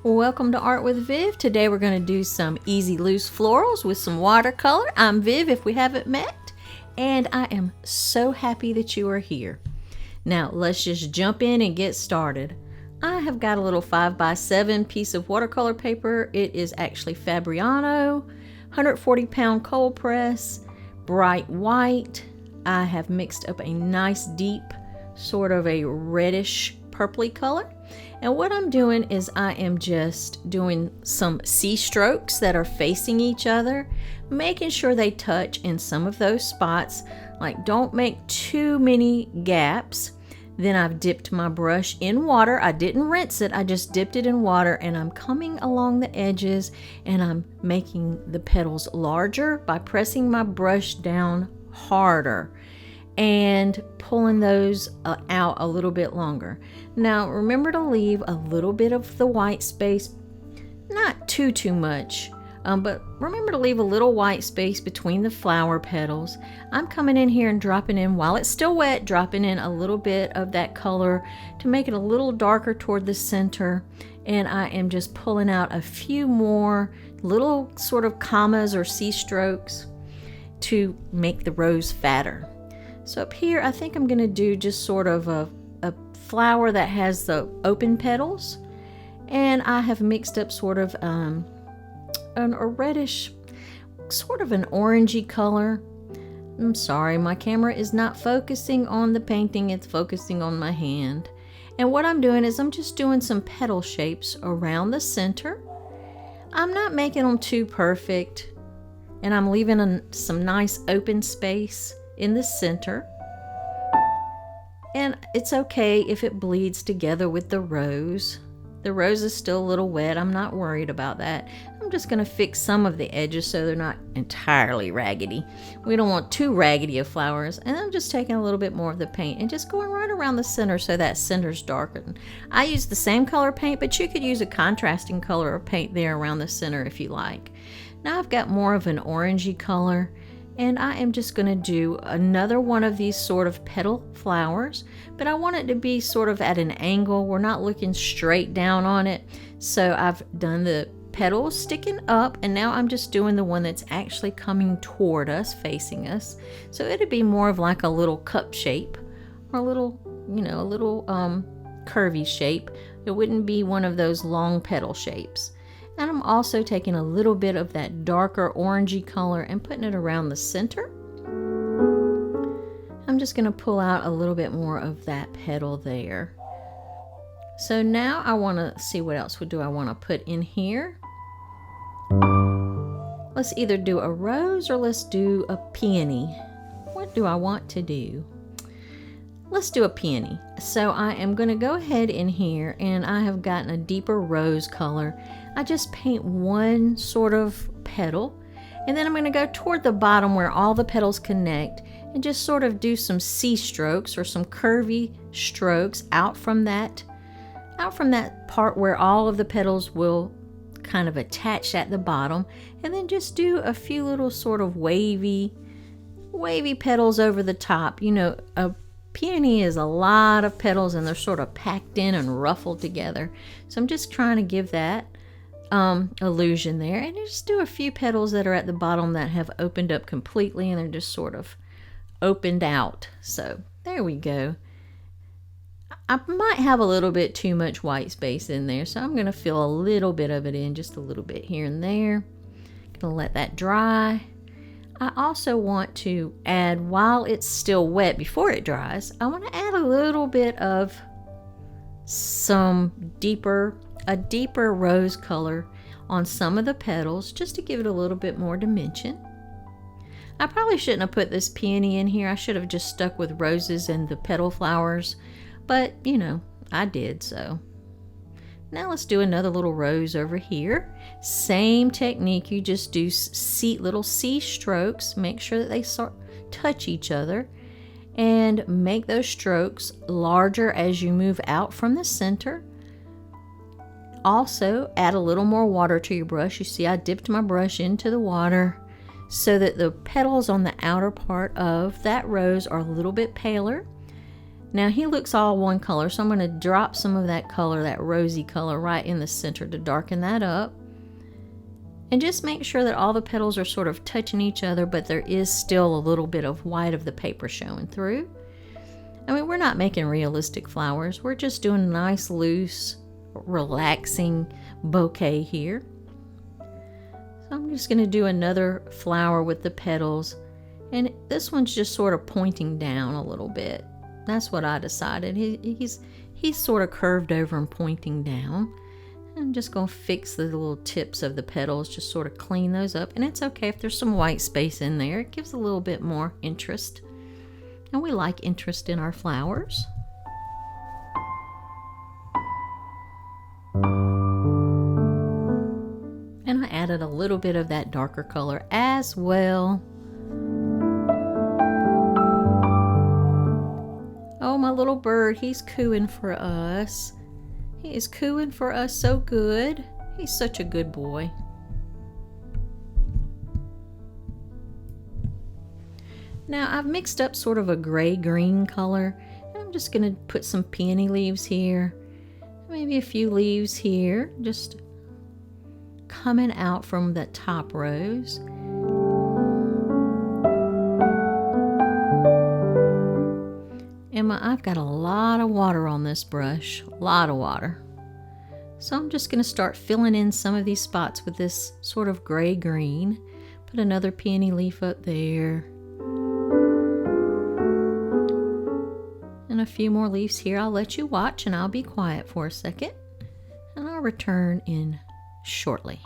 Welcome to Art with Viv. Today we're going to do some easy loose florals with some watercolor. I'm Viv if we haven't met, and I am so happy that you are here. Now let's just jump in and get started. I have got a little 5x7 piece of watercolor paper. It is actually Fabriano, 140 pound cold press, bright white. I have mixed up a nice deep sort of a reddish purpley color. And what I'm doing is I am just doing some C strokes that are facing each other, making sure they touch in some of those spots. Like, don't make too many gaps. Then I've dipped my brush in water. I didn't rinse it, I just dipped it in water, and I'm coming along the edges and I'm making the petals larger by pressing my brush down harder and pulling those out a little bit longer. Now remember to leave a little bit of the white space, not too much, but remember to leave a little white space between the flower petals. I'm coming in here and dropping in, while it's still wet, dropping in a little bit of that color to make it a little darker toward the center, and I am just pulling out a few more little sort of commas or C strokes to make the rose fatter. So up here, I think I'm going to do just sort of a flower that has the open petals. And I have mixed up sort of a reddish, sort of an orangey color. I'm sorry, my camera is not focusing on the painting, it's focusing on my hand. And what I'm doing is I'm just doing some petal shapes around the center. I'm not making them too perfect, and I'm leaving some nice open space in the center. And it's okay if it bleeds together with the rose. The rose is still a little wet. I'm not worried about that. I'm just going to fix some of the edges so they're not entirely raggedy. We don't want too raggedy of flowers. And I'm just taking a little bit more of the paint and just going right around the center so that center's darkened. I use the same color paint, but you could use a contrasting color of paint there around the center if you like. Now I've got more of an orangey color, and I am just going to do another one of these sort of petal flowers, but I want it to be sort of at an angle. We're not looking straight down on it. So I've done the petals sticking up, and now I'm just doing the one that's actually coming toward us, facing us. So it'd be more of like a little cup shape, or a little, a little curvy shape. It wouldn't be one of those long petal shapes. And I'm also taking a little bit of that darker orangey color and putting it around the center. I'm just going to pull out a little bit more of that petal there. So now I want to see what else do I want to put in here. Let's either do a rose or let's do a peony. What do I want to do? Let's do a peony. So I am going to go ahead in here, and I have gotten a deeper rose color. I just paint one sort of petal, and then I'm going to go toward the bottom where all the petals connect and just sort of do some C strokes or some curvy strokes out from that part where all of the petals will kind of attach at the bottom, and then just do a few little sort of wavy petals over the top. A peony is a lot of petals, and they're sort of packed in and ruffled together. So I'm just trying to give that illusion there, and just do a few petals that are at the bottom that have opened up completely, and they're just sort of opened out. So there we go. I might have a little bit too much white space in there, so I'm going to fill a little bit of it in, just a little bit here and there. Gonna let that dry. I also want to add, while it's still wet before it dries, I want to add a little bit of a deeper rose color on some of the petals, just to give it a little bit more dimension. I probably shouldn't have put this peony in here. I should have just stuck with roses and the petal flowers, but I did. So now let's do another little rose over here. Same technique, you just do little C strokes, make sure that they touch each other, and make those strokes larger as you move out from the center. Also, add a little more water to your brush. You see I dipped my brush into the water so that the petals on the outer part of that rose are a little bit paler. Now he looks all one color, so I'm going to drop some of that color, that rosy color, right in the center to darken that up. And just make sure that all the petals are sort of touching each other, but there is still a little bit of white of the paper showing through. I mean, we're not making realistic flowers. We're just doing a nice, loose, relaxing bouquet here. So I'm just going to do another flower with the petals. And this one's just sort of pointing down a little bit. That's what I decided. He's sort of curved over and pointing down. I'm just going to fix the little tips of the petals, just sort of clean those up. And it's okay if there's some white space in there. It gives a little bit more interest. And we like interest in our flowers. And I added a little bit of that darker color as well. Oh, my little bird, he's cooing for us. He is cooing for us so good. He's such a good boy. Now I've mixed up sort of a gray-green color. And I'm just going to put some peony leaves here. Maybe a few leaves here. Just coming out from the top rows. And I've got a lot of water on this brush, a lot of water. So I'm just going to start filling in some of these spots with this sort of gray-green. Put another peony leaf up there. And a few more leaves here. I'll let you watch and I'll be quiet for a second. And I'll return in shortly.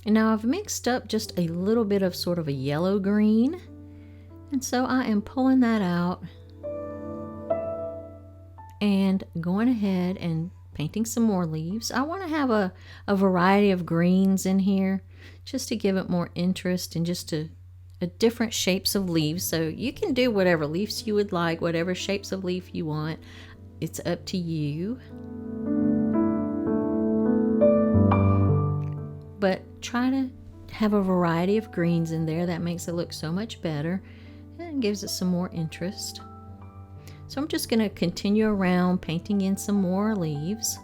And now I've mixed up just a little bit of sort of a yellow green. And so I am pulling that out and going ahead and painting some more leaves. I want to have a variety of greens in here just to give it more interest and just a different shapes of leaves. So you can do whatever leaves you would like, whatever shapes of leaf you want. It's up to you. But try to have a variety of greens in there. That makes it look so much better and gives it some more interest. So I'm just going to continue around painting in some more leaves.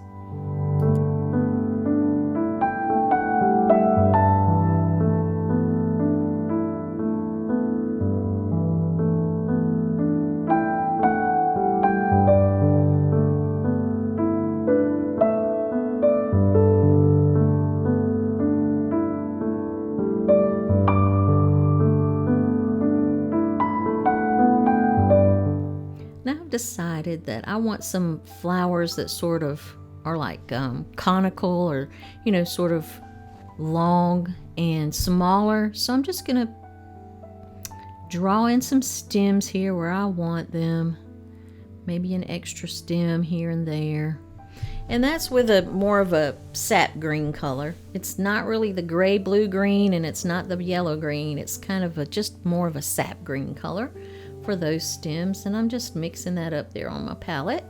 Decided that I want some flowers that sort of are like conical or, you know, sort of long and smaller. So I'm just going to draw in some stems here where I want them. Maybe an extra stem here and there. And that's with a more of a sap green color. It's not really the gray blue green and it's not the yellow green. It's kind of just more of a sap green color for those stems, and I'm just mixing that up there on my palette.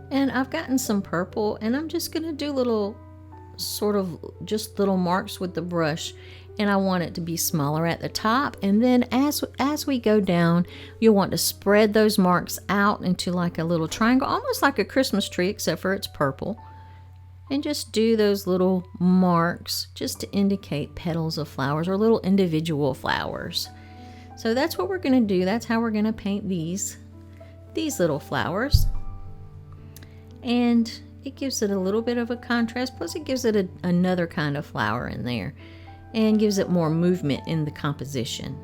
And I've gotten some purple, and I'm just going to do little sort of just little marks with the brush, and I want it to be smaller at the top, and then as we go down, you'll want to spread those marks out into like a little triangle, almost like a Christmas tree, except for it's purple. And just do those little marks just to indicate petals of flowers or little individual flowers. So that's what we're going to do. That's how we're going to paint these little flowers. And it gives it a little bit of a contrast. Plus it gives it another kind of flower in there and gives it more movement in the composition.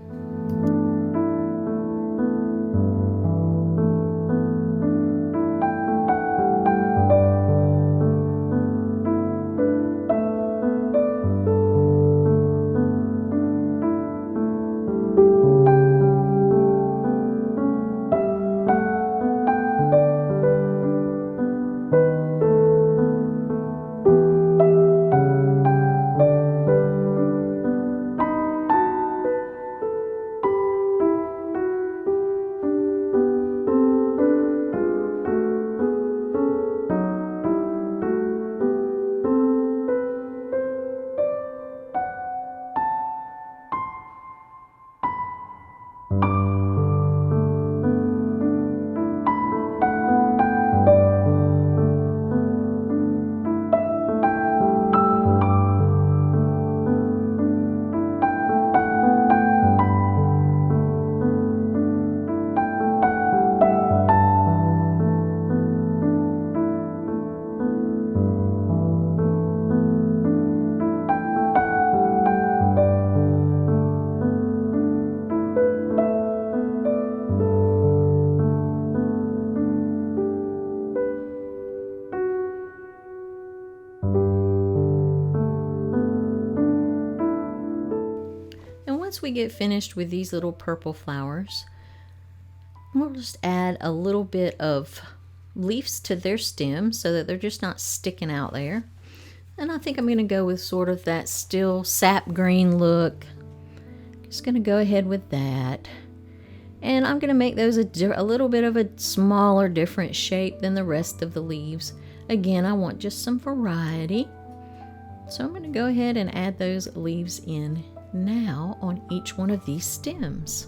once we get finished with these little purple flowers, we'll just add a little bit of leaves to their stems so that they're just not sticking out there. And I think I'm going to go with sort of that still sap green look. Just going to go ahead with that. And I'm going to make those a little bit of a smaller, different shape than the rest of the leaves. Again, I want just some variety. So I'm going to go ahead and add those leaves in now on each one of these stems.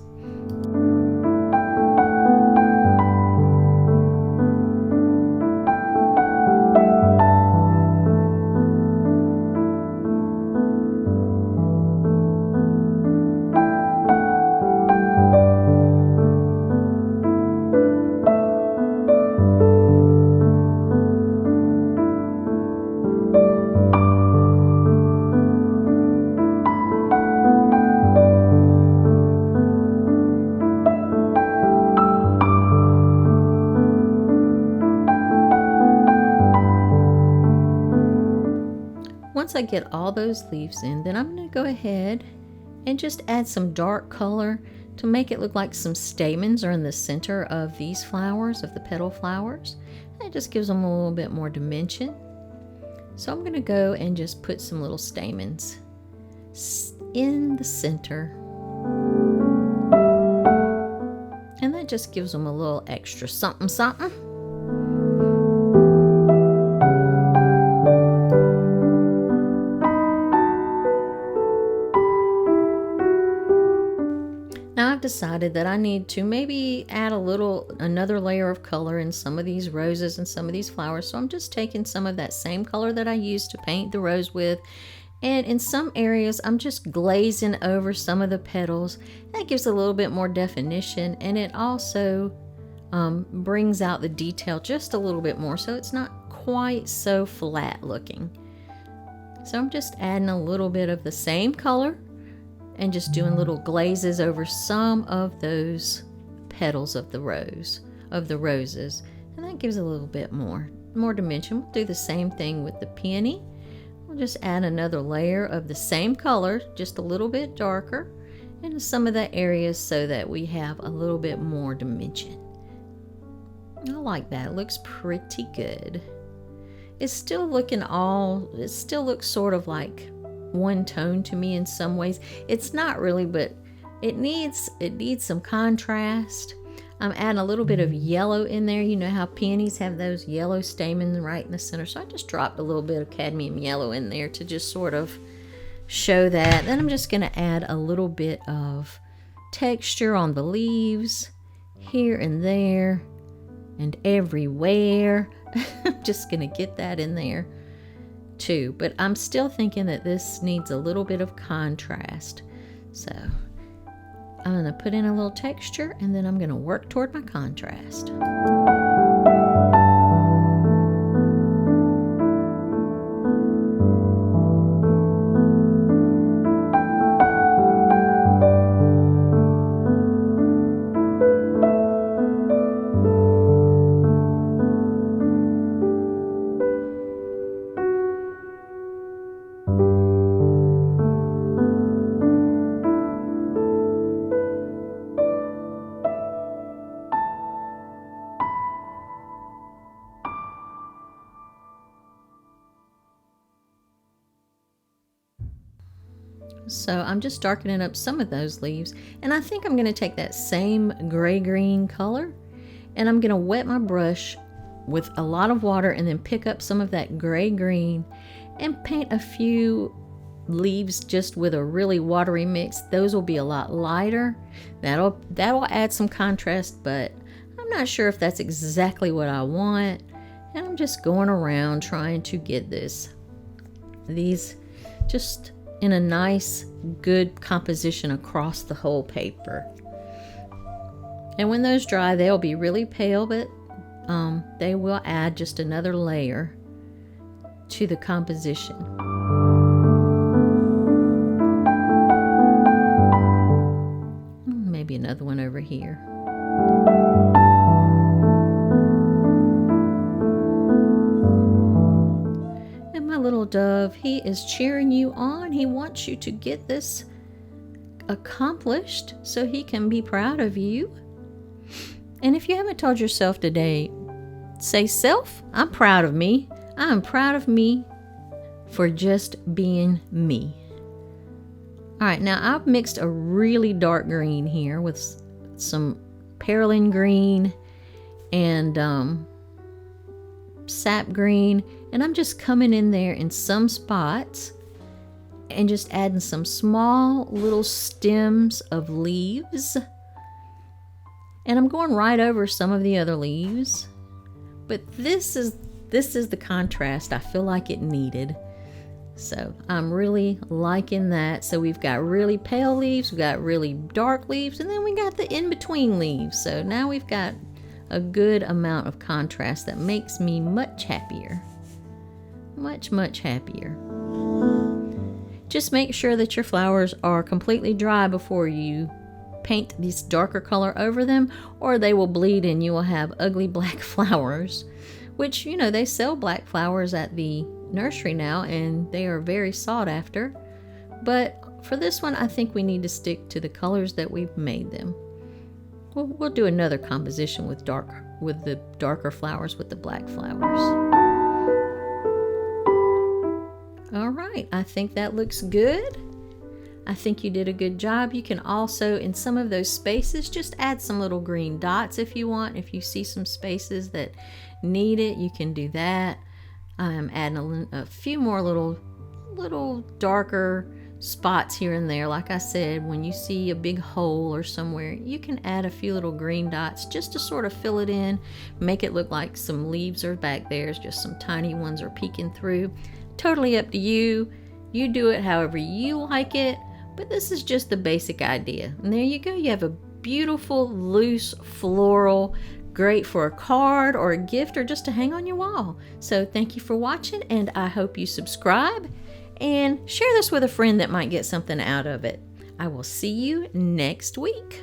Once I get all those leaves in, then I'm going to go ahead and just add some dark color to make it look like some stamens are in the center of these flowers, of the petal flowers. That just gives them a little bit more dimension. So I'm going to go and just put some little stamens in the center. And that just gives them a little extra something something. Now I've decided that I need to maybe add another layer of color in some of these roses and some of these flowers. So I'm just taking some of that same color that I used to paint the rose with. And in some areas, I'm just glazing over some of the petals. That gives a little bit more definition, and it also brings out the detail just a little bit more, so it's not quite so flat looking. So I'm just adding a little bit of the same color and just doing little glazes over some of those petals of the roses, and that gives a little bit more dimension. We'll do the same thing with the peony. We'll just add another layer of the same color, just a little bit darker, into some of the areas so that we have a little bit more dimension. I like that. It looks pretty good. It still looks sort of like one tone to me in some ways. It's not really, but it needs some contrast. I'm adding a little bit of yellow in there. You know how peonies have those yellow stamens right in the center, so I just dropped a little bit of cadmium yellow in there to just sort of show that. Then I'm just going to add a little bit of texture on the leaves here and there and everywhere. I'm just going to get that in there too, but I'm still thinking that this needs a little bit of contrast. So I'm going to put in a little texture, and then I'm going to work toward my contrast. So I'm just darkening up some of those leaves, and I think I'm going to take that same gray-green color, and I'm going to wet my brush with a lot of water and then pick up some of that gray-green and paint a few leaves just with a really watery mix. Those will be a lot lighter. That'll add some contrast, but I'm not sure if that's exactly what I want. And I'm just going around trying to get these just in a nice, good composition across the whole paper. And when those dry, they'll be really pale, but they will add just another layer to the composition. Maybe another one over here. And my little dove, he is cheering you on. He wants you to get this accomplished so he can be proud of you. And if you haven't told yourself today, say, self, I'm proud of me. I'm proud of me for just being me. All right, now I've mixed a really dark green here with some perylene green and sap green, and I'm just coming in there in some spots and just adding some small little stems of leaves. And I'm going right over some of the other leaves. But this is the contrast I feel like it needed. So I'm really liking that. So we've got really pale leaves, we've got really dark leaves, and then we got the in-between leaves. So now we've got a good amount of contrast that makes me much happier. Much, much happier. Just make sure that your flowers are completely dry before you paint this darker color over them, or they will bleed and you will have ugly black flowers, which, you know, they sell black flowers at the nursery now and they are very sought after. But for this one, I think we need to stick to the colors that we've made them. We'll do another composition with the darker flowers with the black flowers. All right, I think that looks good. I think you did a good job. You can also, in some of those spaces, just add some little green dots if you want. If you see some spaces that need it, you can do that. I'm adding a few more little darker spots here and there. Like I said, when you see a big hole or somewhere, you can add a few little green dots just to sort of fill it in, make it look like some leaves are back there, just some tiny ones are peeking through. Totally up to you. You do it however you like it, but this is just the basic idea. And there you go. You have a beautiful loose floral, great for a card or a gift or just to hang on your wall. So thank you for watching, and I hope you subscribe and share this with a friend that might get something out of it. I will see you next week.